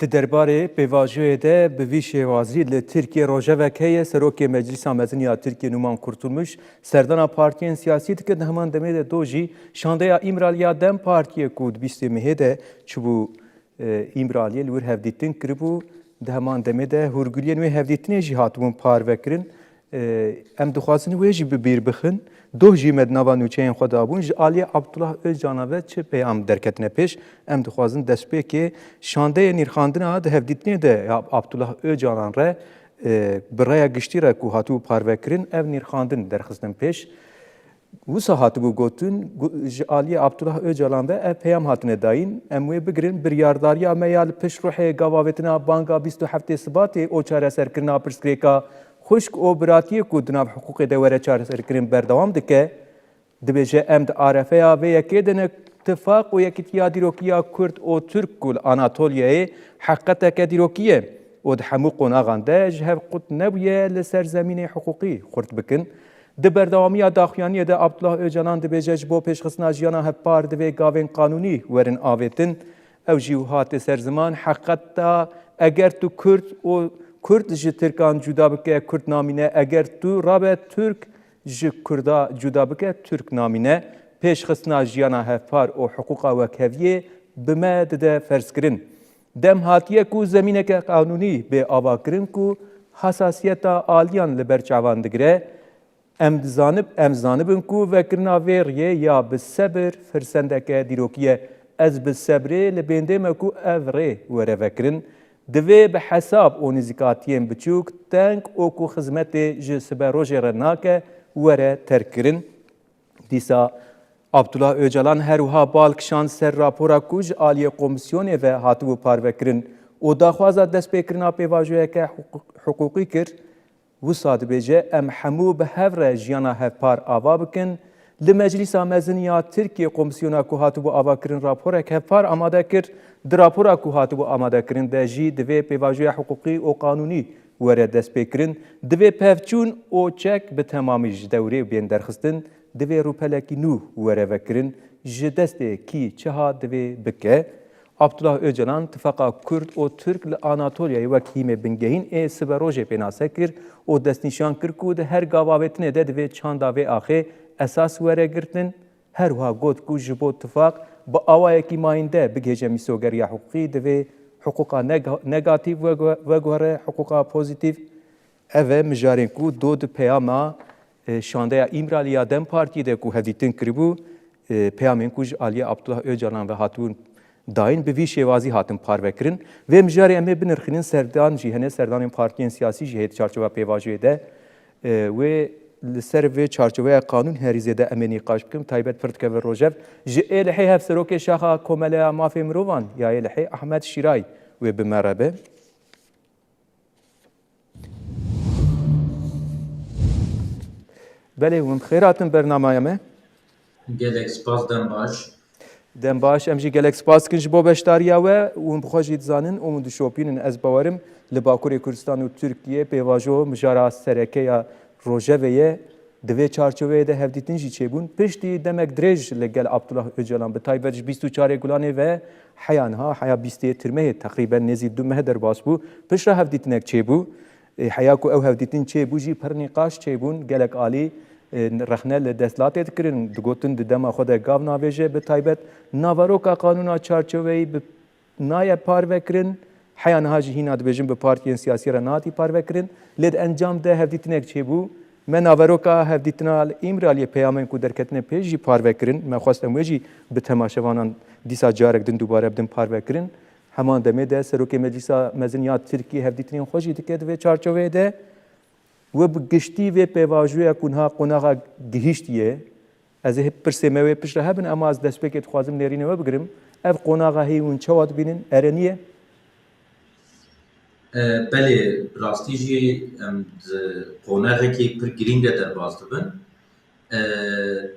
درباره پیواژوی ده به وی شێوازی li Tirkiye rojevek heye Serokê Meclîsa Meziniya Tirkiye Numan Kurtulmuş serdana partiyên siyasî dikin heman demê de do jî şandeya îmraliya Dem Partiye ku di bîstê mehê de çibû îmraliyê li wir hevdîtin kiribû di heman demê de hûrgiliyên wê hevdîtinê jî hatibûn parvekirin em dixwazin wê jî bi bîr bixin doh jî me di nava nûçeyên xwe dabûn ji aliyê Abdullah Öcalan'a ve çi peyam derketine pêş em dixwazin destpêkê şandeyê nîrxandina di hevdîtinê de Abdullah Öcalan re bi rêya giştî re ku hatibû parvekirin ev nîrxandin derxistin pêş wisa hatibû gotin ji aliyê Abdullah Öcalan ve ev peyam hatine dayîn em wê bigirin biryardariya me ya li pişt ruhê gavavêtina banga 27 Sibatê o çareserkirina pirsgirêka xuşk o biratiyê ku di nav hiqûqê de were çareserkirin berdewam dike dibêje em di arefeya vê yekê de ne ittifaq û yekîtiya dîrokiya Kurd û Türk ku li Anatolyayê heqeteke dîrokî ye û di hemû qonaxan de ji hev qut nebûye li ser zemînê hiqûqî xurt bikin. Di berdewamiya daxuyaniyê de Abdullah Öcalan dibêje ji bo pêşxistina jiyana hevpar divê gavên qanûnî werin avêtin ew jî hate ser ziman heqeta eger tu Kurd û Kurd ji Tirkan cuda bike Kurd namîne eger tu rabe Türk ji Kurda cuda bike Türk namîne pêşxistina jiyana hevpar û hiqûqa wekheviyê bi me dide ferzkirin. Dem hatiye ku zemîneke qanûnî bê avakirin ku hasasiyeta aliyan li ber çavan digire em zanibin ku vekirina vê riyê ya bi sebir firsendeke dîrokiye ez bi sebrê li bêndê me ku ev rê were vekirin divê bi hesab û nîzîkatiyên biçûk teng û ku xizmetê ji siber rojê re nake were terkirin. Dîsa Abdullah Öcalan her wiha bal kişand ser rapora ku ji aliyê komisyonê ve hatibû parvekirin û daxwaza destpêkirina pêvajoyeke hiqûqî kir wisa dibêje em hemû bi hev re jiyana hevpar ava bikin li Meclîsa Meziniya Tirkiye komisyona ku hatibû avakirin raporek hevpar amade kir di rapora ku hatibû amadekirin de jî divê pêvajoya hiqûqî û qanûnî were destpêkirin divê pevçûn û çek bi temamî ji dewrê bên derxistin divê rûpelekî nû were vekirin ji destê kî çiha divê bike. Abdullah Öcalan tifaka Kurd û Türk li Anatolyayê wek hîmê bingehîn ê siber rojê pênase kir û destnîşan kir ku di her gavavêtinê de divê çanda vê axê esas were girtin her wiha got ku ji bo tifak bi awayekî mayînde bigêje mîsogeriya hiqûqî divê hiqûqa negatîv veguhere hiqûqa pozîtîv ev e mijarên ku do di peyama şandeya îmraliya Dem Partiyê de ku hevdîtin kiribû peyamên ku ji aliyê Abdullah Öcalan ve hatibûn dayîn bi vî şêwazî hatin parvekirin vê mijarê em ê binirxînin serdan jî hene serdanên partiyên siyasî jî hê çarçova pêvajoyê de wê li ser vê çarçoveya qanûn herîzê de em ê nîqaş bikin taybet pir dikeve rojev ji ê li hê hevserokê şaxa komeleya mafê mirovan ya ê li hê Ahmed Şîray wê bi me re be. Belê hûn xêr hatin bernamaya me. Gelek spas dem baş. Dem baş em jî gelek spas dikin ji bo beşdariya we û bixwe jî dizanin û min dişopînin ez bawerim li Bakurê Kurdistan û Tirkiye pêvajo mijara serekeya rojevê ye divê çarçoveyê de hevdîtin jî çêbûn piştî demek dirêj li gel Abdullah Öcalan bi taybet ji 24 Gulanê ve heya niha heya 20 Tirmeyê teqrîben nêzî du mehe derbas bû pişra hevdîtinek çêbû heya ku ew hevdîtin çêbû jî pir nîqaş çêbûn gelek alî rexne li destlatê dikirin digotin di dema xwe de gav navêje bi taybet navaroka qanûna çarçoveyî bi naye parvekirin heya niha jî hîna dibêjin bi partiyên siyasî re nahatî parvekirin lê di encam de hevdîtinek çêbû me navaroka hevdîtina li îmraliyê peyamên ku derketine pêş jî parvekirin me xwestem wê jî bi temaşevanan dîsa carek din dubare bidin parvekirin heman demê de Serokê Meclîsa Meziniya Tirkiye hevdîtinên xwe jî dike divê çarçoveyê de ve bi giştî vê pêvajoya ku niha qonaxa gihîştiye ez ê pirsê me wê piştre hebin ema ez destpêkê dixwazim nêrînê we bigirim ev qonaxa hê hûn çawa dibînin ereniye Belê rastî jî em qonexekê pir girîng de derbas dibin.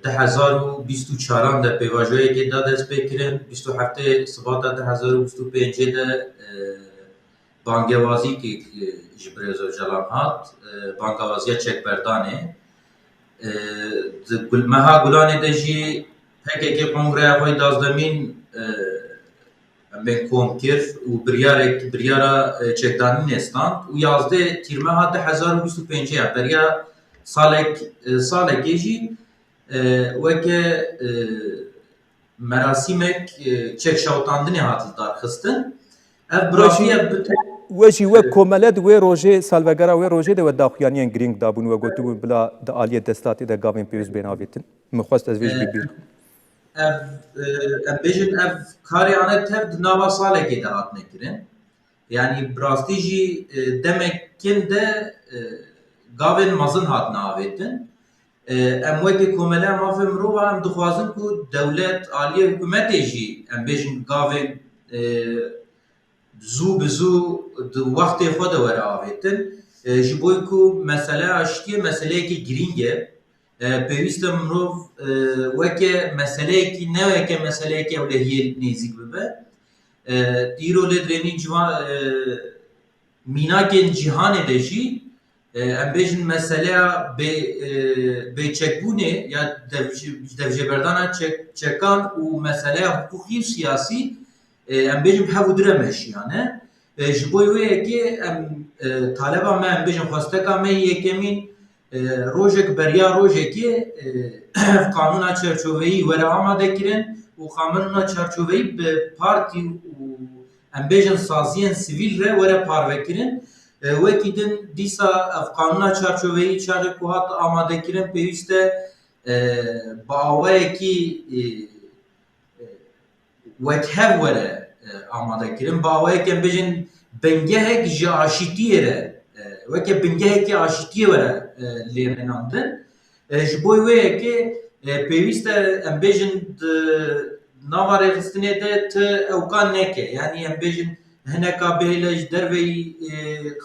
Di 2024 de pêvajoyekê da dest pê kirin 27 Sibata 2025 de bangewazîkê ji Birêz Öcalan hat bangewaziya çekberdanê di meha Gulanê de jî PKK kongreya xwe dazdemîn ben komkir û biryara çekdanî nestan û yazdê tîrmeha 2025 ya beriya salekê jî weke merasîmek çekşewtandinê hat darxistin. Ev bi rastiye bi وجی و کوملت و روژه سالوگرا و روژه ده و داخیانیان گرینگ دابون و گوتو بلا د آلیه دستاتی ده گاوین پیوز بیناویتن مخواست از ویش ببیر ev bêjin ev kariyane tev di nava salekê de hatine kirin. Yani bi rastî jî demekin de gavên mezin hatine avêtin. Em wekî komele mafê mirova em dixwazin ku dewlet aliye hikûmetê jî em bêjin gavên zû bi zû di wextê xwe de were avêtin. Ji bo ku meseleya aşitiye meseleyekî girîng e. Pêwîst e mirov weke meseleyekî ne weke meseleyekî ewlehiyê nêzik bibe. Îro lê dirênî mînakên cîhanê de jî em bêjin meseleya bêçekbûnê ya devjêberdana çekan û meseleya hukûkî û siyasî em bêjin hev û dire meşiyane. Ji bo wê yekê em taleba me em bêjin xwesteka me yekemîn rojek beriya rojekê kanûna çerçoveyî were amade kirin û kanûna çerçoveyî bi partî û em bêjin saziyên sivîl re were parvekirin. Wekî din dîsa ev kanûna çerçoveyî çarê ku hat amadekirin pêwîst e bi awayekî wekhev were amadekirin. Bi awayekî em bêjin bingehek ji aşîtiyê re weke bingehekî aşîtiyê were lêrenandin. Ji bo wê yekê pêwîst e em bêjin di nava rêxistinê de ti ewka neke. Yani em bêjin hineka bêhêle ji derveyî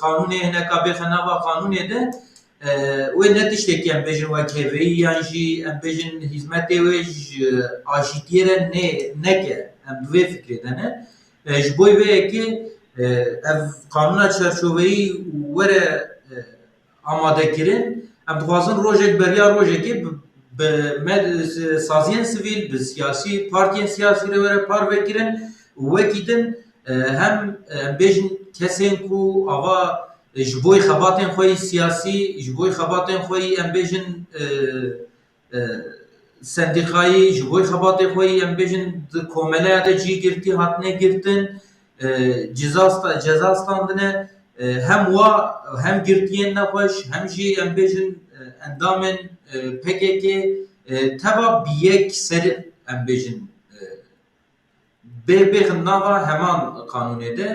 kanûnê hineka bêxe nava kanûnê de wê ne tiştekî em bêjin wekheveyî yan jî em bêjin hîzmetê wê ji aşîtiyê re neke. Em bi vê fikrê de ne. Ji bo wê yekê ev kanûna çerçoveyî were amadekirin em dixwazin rojek beriya rojekê bi saziyên sivîl bi siyasî partiyên siyasî re were parvekirin û wekî din hem em bêjin kesên ku ava ji bo xebatên xwe yî siyasî ji bo xebatên xwe yî em bêjin sendîqayî ji bo xebatê xwe yî em bêjin di komeleya de cî girtî hatine girtin ceza standine hem wa hem girtiyên nexweş hem jî em bêjin endamên PKK teva bi yek ser em bêjin bêxin nava heman kanûnê de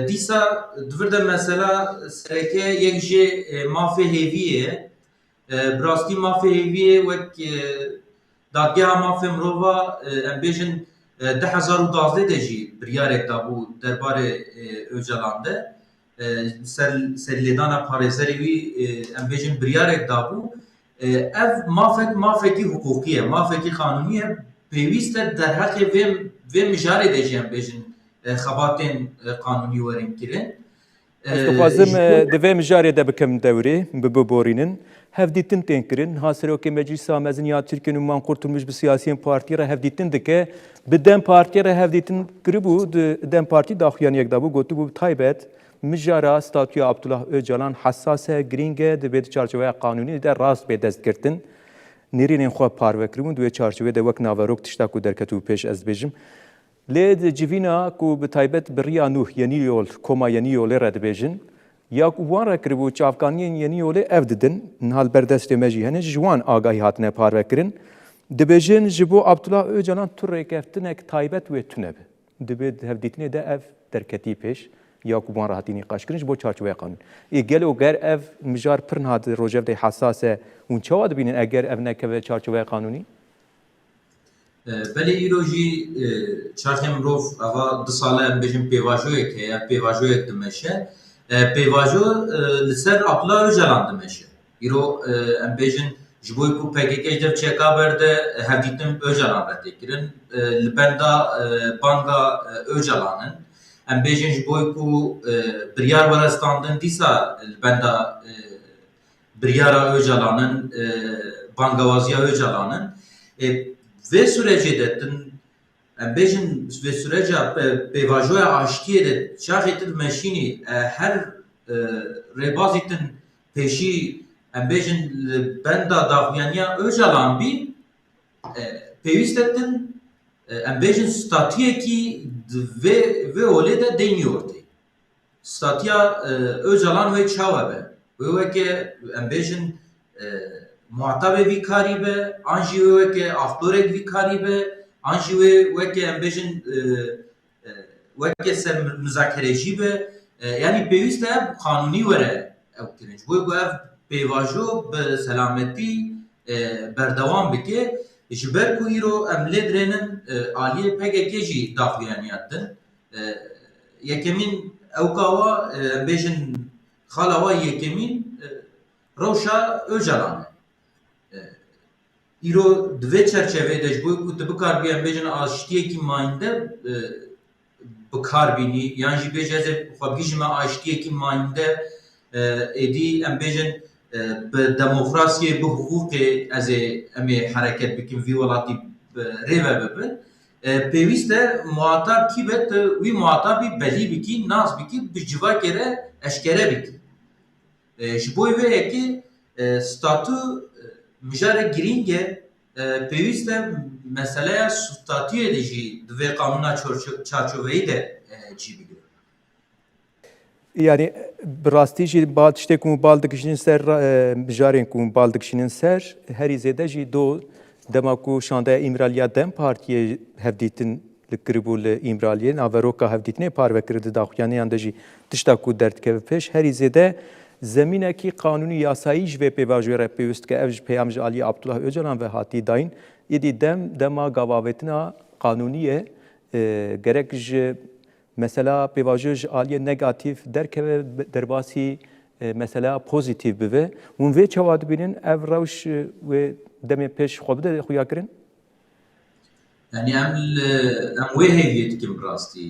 dîsa divir de mesela sereke yek jê mafê hêviyê ye. Bi rastî mafê hêviyê wek dadgeha mafê mirova em bêjin 2012 de jî biryarek dabû derbarê Öcalan de serlêdana parêzerê wî em bêjin biryarek dabû. Ev mafekî hukûkî ye, mafekî kanûnî ye. Pêwîst e derheqê vê mijarê de jî em bêjin xebatên kanûnî werin kirin. dixwazim di vê mijarê de bikim dewrê bi biborînin hevdîtin tên kirin ha Serokê Meclîsa Mezin ya Tirkiye Numan Kurtulmuş bi siyasiyên partî re hevdîtin dike bi Dem Partiye re hevdîtin kiribû di Dem Partî daxuyaniyek dabû gotibû taybet mijara statûya Abdullah Öcalan hesas e girîng e divê di çarçoveya kanûnî de rast bê destgirtin nêrînên xwe parvekiribûn di wê çarçovê de wek naverok tişta ku derketibû pêş ez dibêjim. Lê di civîna ku bi taybet bi riya nû yenî yol koma yenî yolê re dibêjin ya ku wan re kiribû çavkaniyên yenî yolê ev didin nihal berdestê me jî hene ji wan agahî hatine parvekirin dibêjin ji bo Abdullah Öcalan tu rêkeftinek taybet wê tune be dibê hevdîtinê de ev derketî pêş ya ku wan re hatî nîqaş kirin ji bo çarçoveya kanûn gelo ger ev mijar pir niha di rojevdê hesas e hûn çawa dibînin eger ev nekeve çarçoveya kanûnî Belê îro jî çarxê mirov ava di sala em bêjin pêvajoyek heye pêvajoyek dimeşe pêvajo li ser Abdullah Öcalan dimeşe îro em bêjin ji bo ku PKK ji dev çeka berde hevdîtin Öcalan re tê kirin li benda banga Öcalanın em bêjin ji bo ku biryar were standin dîsa li benda biryara Öcalanın bangawaziya Öcalanın vê sürecê de ام بیژن به سورجا پیواژوی آشتیه ده چاقیتر مشینی هر ربازیتن پیشی ام بیژن بندا داویانیا öcalan بی پیوستتن ام بیژن ستاتیه کی ve öyle de deniyordu. Statya öcalan ve çavabe. Ve ki em bejin muhatabe vikari be, anji ve ki aftorek vikari be, anji ve ki em bejin ve ki ser müzakereci be. Yani peviste kanuni vere ev kirinç. Bu ev pevajo be selameti berdevam bike. Jiber ku iro em ledrenin aliye PKK jî daxuyaniyatin. Yekemin evkava bejin xalava yekemin rewşa Öcalan. İro dve çerçevede ji bo ku tu bikar bî bejin aştiyekî mayînde bikar bînî yan jî bêje ez xwe bijîme aştiyekî mayînde êdî em bêjin bi demokrasiyê bi hukûqê ez ê em ê hereket bikin vî welatî rêve bibin. Pêwîst e muhatap kî be tu wî muhatabî belî bikî, nas bikî, bi civakê re eşkere bikî. Ji bo vê yekê statû mijare girîng e pêwîst e meseleya statûyê de jî di vê qanûna çarçoveyî de cî bigire. Yani bi rastî jî tiştê ku bal dikişînin ser bijarên ku bal dikişînin ser herî zêde jî do dema ku şandeya İmraliya Dem Partiye hevdîtin li kiribû li İmraliyê naveroka hevdîtinê parvekir di daxuyaniyan de jî tişta ku derdikeve pêş herî zêde zemînekî qanûnî yasayî ji vê pêvajoyê re pêwîst ke ev ji peyam ji aliyê Abdullah Öcalan ve hatî dayîn êdî dema gavavetina qanûnî ye gerek ji mesela pêvajoya ji aliyê negatif derkeve derbasî mesela pozitif bibe hûn vê çawa dibînin ev rewş wê demê pêş xwe bide xuya kirin? Yani em wê hêviyê dikin bi rastî.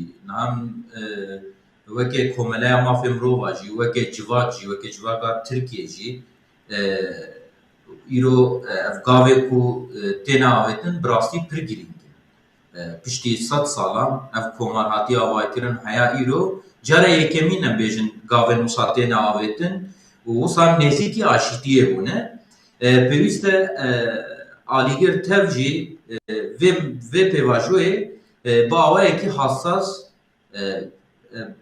Em weke komeleya mafê mirova jî, weke civak jî, weke civaka Tirkiye jî îro ev gavê ku têne avêtin bi rastî pir girîng e. Piştî 100 salan ev komar hatiye avaykirin heya îro cara yekemîn em bêjin gavên wisa têne avêtin û wisa nêzîkî aşîtiyê bûne. Pêwîst e alîgir tev jî vê pêvajoyê bi awayekî hassas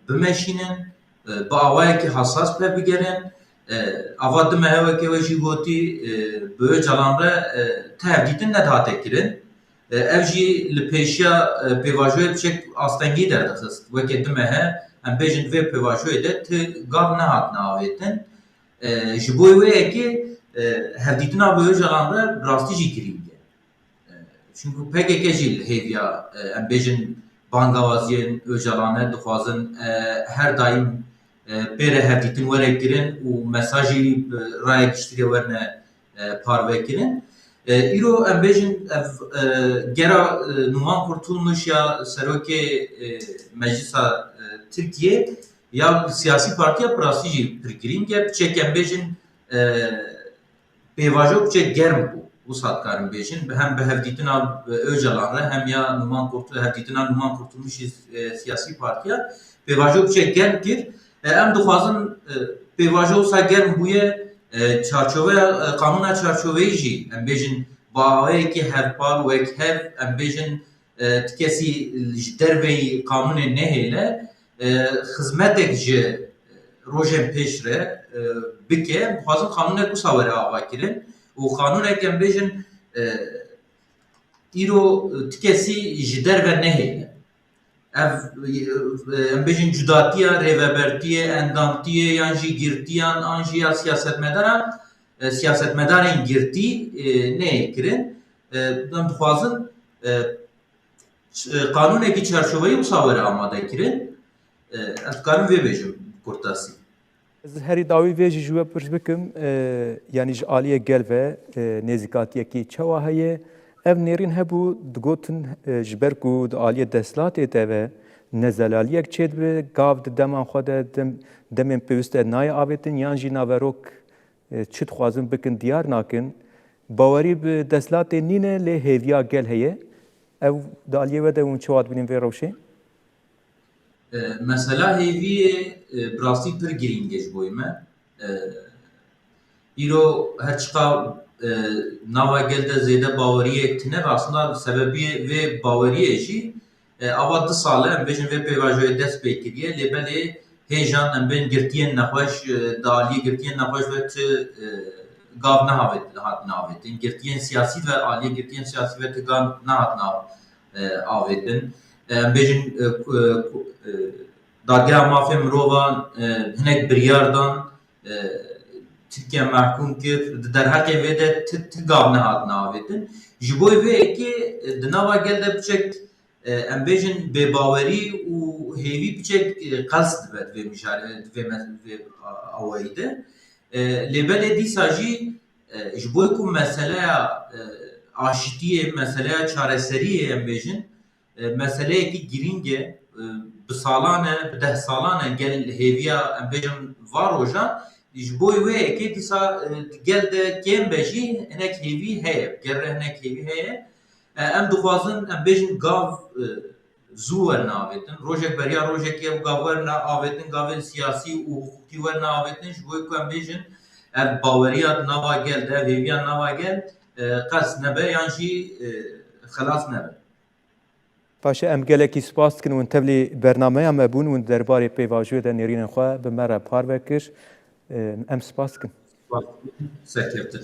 bimeşînin, bi awayekî hassas pê bigerin. Ava di mehewekê we jî gotî bi Öcalan re tevdîtin nedihate kirin. Ev jî li pêşiya pêvajoyê biçek astengî derdixist. Weke di mehe em bêjin vê pêvajoyê de ti gav nehatine avêtin. Ji bo wê yekê hevdîtina bi Öcalan re bi rastî jî girîng e. Çünkü PKK jî li hêviya em bêjin bangavaziyên Öcalanê dixwazin her daîm pêre hevdîtin were kirin û mesajî raya giştîrê werne parvekirin. Îro em bêjin ev gera Numan Kurtulmuş ya serokê Meclisa Tirkiye ya siyasî partiya bi rastî jî pir girîng e. Biçek em bêjin pêvajo biçek germ bû. Wisa dikarin bêjin hem bi hevdîtina Öcalan re hem ya hevdîtina Numan Kurtulmuşê siyasî partiya pêvajo biçek germ kir. Em dixwazin pêvajo wisa germ bûye çarçoveya qanûna çarçoveyî jî em bêjin bi awayekî hevpar û wekhev em bêjin ti kesî ji derveyî qanûnê nehêle xizmetek ji rojên pêş re bike. Em dixwazin qanûnek wisa were avakirin û qanûnek em bêjin îro ti kesî ji derve nehêle. Ev em bêjin cudatiya rêvebertiyê, endamtiyê yan jî girtiyan an jî ya siyasetmedarên girtî neyê kirin. Em dixwazin qanûnekî çarçoveyî wisa were amade kirin. Ez dikarim vê bêjim kurtasî. Ez herî dawî vê jî ji we pirs bikim yanî ji aliyê gel ve nêzîkatiyekî çawa heye ev nêrîn hebû digotin ji ber ku di aliyê desthlatê de ve nezelaliyek çê dibe gav di deman xwe de demên pêwîst e nayê avêtin yan jî naverok çi dixwazin bikin diyar nakin bawerî bi desthilatê nîne lê hêviya gel heye ew di aliyê we de hûn çi wat bînin vê rewşê? Mesela hêviyê bi rastî pir girîng e ji bo me. Îro her çiqa nava gel de zêde baweriyek tune ve aslında sebebiyê vê baweriyê jî ava 2 sal e em bêjin vê pêvajoyê dest pê kiriye lêbelê hêjan em bên girtiyên nexweş di aliyê girtiyên nexweş ve ti gav nehatin avêtin. Girtiyên siyasî ve aliyê girtiyên siyasî ve ti gav nehatin avêtin. Em bêjin dadgeha mafê mirovan hinek biryar dan Tirkiye mehkûm kir di derheqê vê de ti gav nehatin avêtin. Ji bo vê yekê di nava gel de biçek em bêjin bêbawerî û hêvî biçek qels dibe di vê mijarê di vê awayî de. Lêbelê dîsa jî ji bo ku meseleya aşitiyê, meseleya çareseriyê em bêjin meseleyekî girîng e bi salan e, bi 10 salan e gel hêviya em bêjin va rojan ji bo wê yekê dîsa gel de kêm be jî hinek hêvî heye, gel re hinek hêvî heye. Em dixwazin em bêjin gav zû werin avêtin. Rojek beriya rojekê ew gav werin avêtin, gavên siyasî û hukukî werin avêtin ji bo ku em bêjin ev baweriya di nava gel de, ev hêviya nava gel qes nebe yan jî xelas nebe. Paşê em gelekî spas dikin hûn tevlî bernameya me bûn hûn derbarê pêvajoyê de nêrînên xwe bi me re parve kir. Em spas dikin. Serkeftin.